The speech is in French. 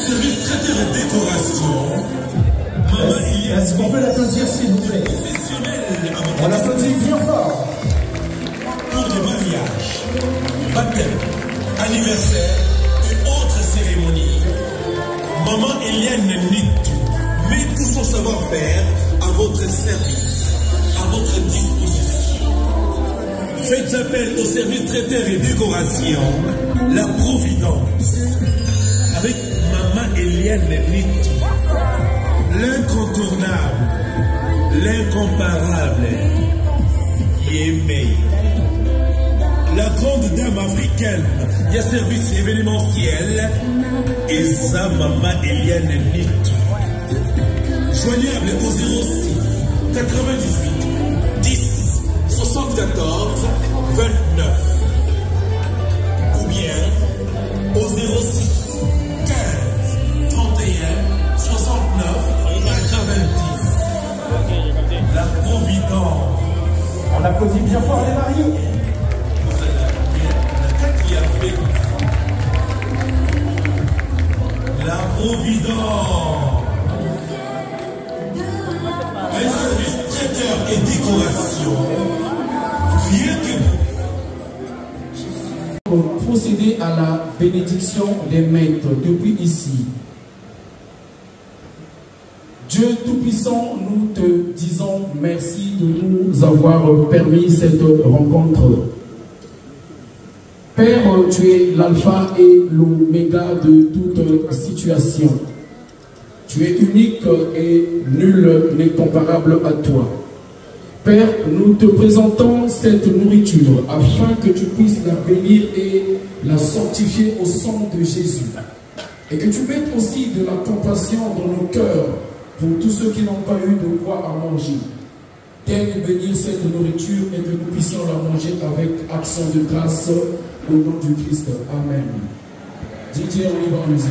Service traiteur et décoration. Est-ce qu'on peut l'applaudir s'il vous plaît? On l'applaudit bien fort. Pour des mariages, baptêmes, anniversaires et autres cérémonies, Maman Eliane Nitu met tout son savoir-faire à votre service, à votre disposition. Faites appel au service traiteur et décoration, la Providence, avec Maman Eliane Nitu. L'incontournable, l'incomparable, Yémé. La grande dame africaine, il y a service événementiel, et sa Maman Eliane Nitu. Joignable au 06 98 10 74 29 ou bien au 06 15 31 69 90. La Providence. On applaudit bien fort les mariés. La Providence. Un service traiteur et décoration. Rien que pour procéder à la bénédiction des maîtres depuis ici. Dieu Tout-Puissant, nous te disons merci de nous avoir permis cette rencontre. Père, tu es l'alpha et l'oméga de toute situation. Tu es unique et nul n'est comparable à toi. Père, nous te présentons cette nourriture afin que tu puisses la bénir et la sanctifier au sang de Jésus. Et que tu mettes aussi de la compassion dans nos cœurs pour tous ceux qui n'ont pas eu de quoi à manger. Daigne bénir cette nourriture et que nous puissions la manger avec action de grâce au nom du Christ. Amen. Didier, on y va en musique.